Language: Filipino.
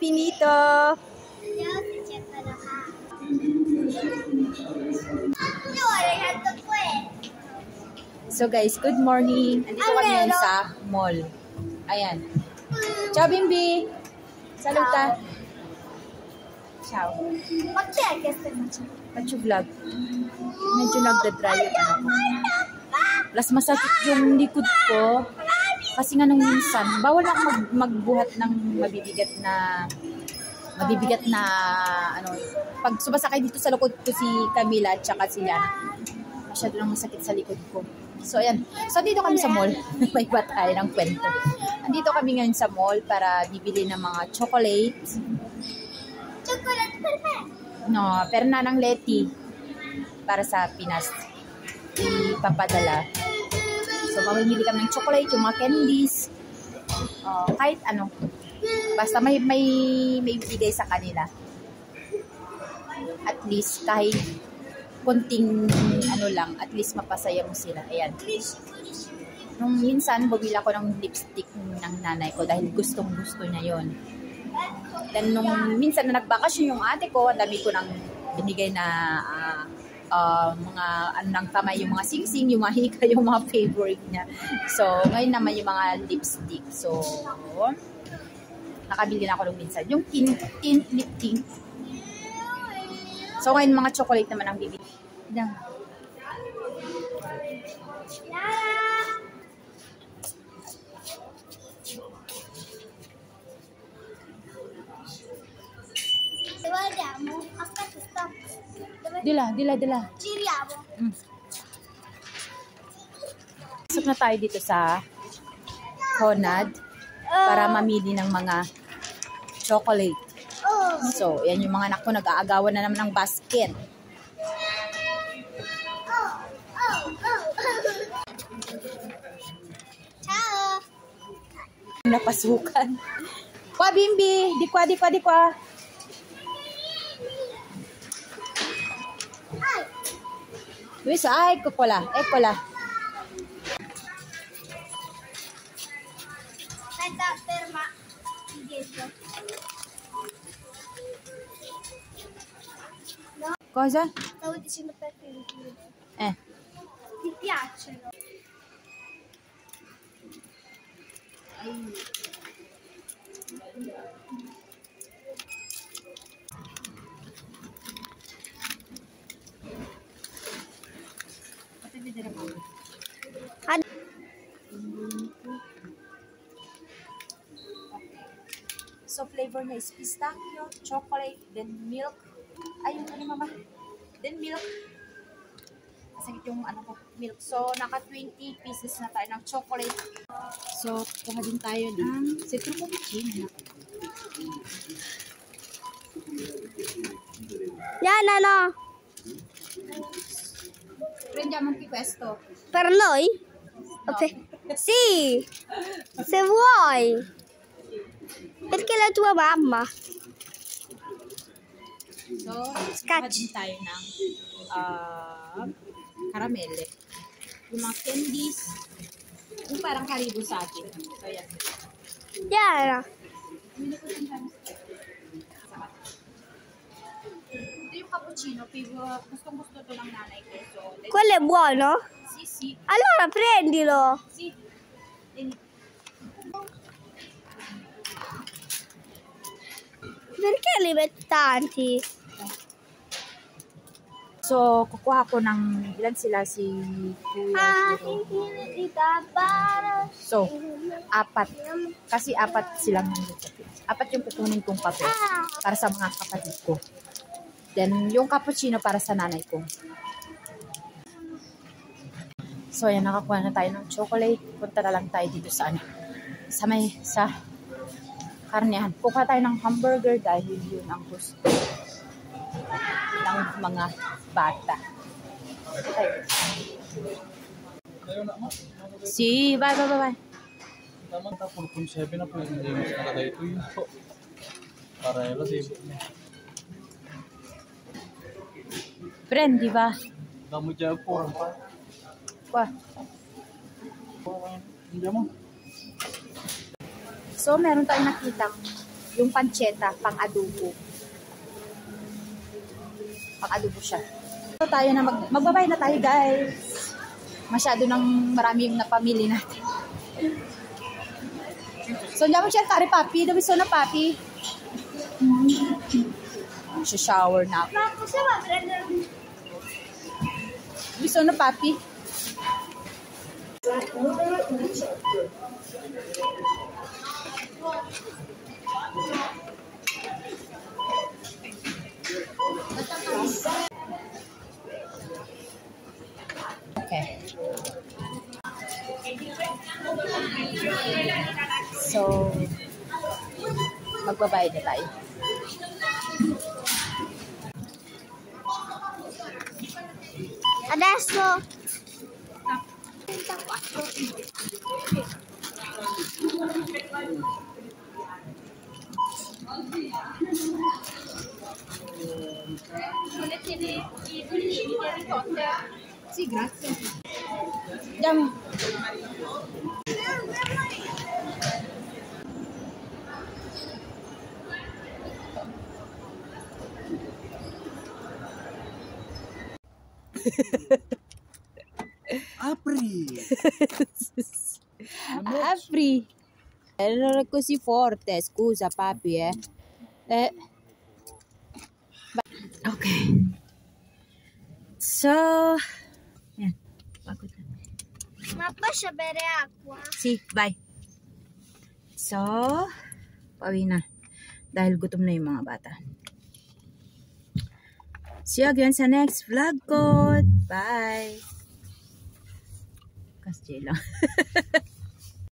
Pinito! So guys, good morning. Andito kami ngayon sa mall. Ayan. Ciao, Bimbi! Saluta! Ciao. Pacho vlog. Medyo nagdadry yung ano ko. Plus masakit yung likod ko. Kasi nga nung minsan, bawal ako magbuhat ng mabibigat na ano. Pag sumasakay dito sa likod ko si Camila at saka si Liana, masyado nang masakit sa likod ko. So ayan. So dito kami sa mall. May iba tayo ng kwento. Andito kami ngayon sa mall para bibili ng mga chocolates. Chocolate perfect. No, perna ng Leti para sa Pinas ipapadala. So mamimili kami ng chocolate, yung mga candies, kahit ano, basta may bigay sa kanila. At least kahit konting ano lang, at least mapasaya mo sila. Ayan. Nung minsan bumili ako ng lipstick ng nanay ko dahil gustong-gusto niya yon. Then nung minsan na nagbakasyon yung ate ko, ang dami ko nang binigay na mga anong kamay, yung mga sing-sing, yung mga hika, yung mga favorite niya. So, ngayon naman yung mga lipstick. So, nakabili na ako nung minsan. Yung lip tint. So, ngayon mga chocolate naman ang bibili. Yan. Dila. Giriamo. Pasok na tayo dito sa Conad para mamili ng mga chocolate. So, yan yung mga anak ko nag-aagawan na naman ng basket. Ciao. Napasukan. Kwa Bimbi, dikwa. Luis, ay, eccola. Aspetta, ferma. Dietro. Cosa? Stavo dicendo per te. Ti piacciono? So, flavor niya is pistachio, chocolate, then milk. Ayun, ano mama? Then milk. Kasi yung ano ko, milk. So, naka 20 pieces na tayo ng chocolate. So, kuha din tayo ng citro cappuccino. Yan, ano? Prendiamo anche questo. Per noi? No. Sì, se vuoi. Perché la tua mamma? So, Scotch. kuha din tayo ng karamele. Yung mga candies. Yung parang karibo sa atin. So, yan. Yan. Ito yung cappuccino. Gustong-gusto to ng nanay ko. So, Quello è buono? sì. Allora prendilo. Sì. Perché li metti tanti? So, kukuha ko ng ilan sila si Kuya. So, 4. Kasi 4 silang nandito. 4 yung kukunin kong kape para sa mga kapatid ko. Then, yung cappuccino para sa nanay ko. So, ayan, nakakuha na tayo ng chocolate. Punta na lang tayo dito sa karnehan. Kukuha tayo ng hamburger dahil yun ang gusto ng mga bata. Si, bye. Naman ta 4.7 na po yung limit na kada ito yun po. Para yun si friend, di ba? Kamu dyan po. Kwa. Hindi mo. So, meron tayong nakita Yung pancetta, pang-adobo. Pang-adobo siya. So, tayo na magbabay na tayo, guys. Masyado nang marami yung napamili natin. So, diyan mo siya, kari papi. Dawiso na papi. Shower na ako. Dawiso na papi. Okay. So, magbabayad na tayo. Adesso Sì, grazie. Andiamo. Apri! Apri. Era così forte, scusa papi, Okay. So, yan. Pagod na. ma posso bere acqua? See, bye. So, pauwi na. Dahil gutom na yung mga bata. See you again sa next vlog ko. Bye. Kasi lang.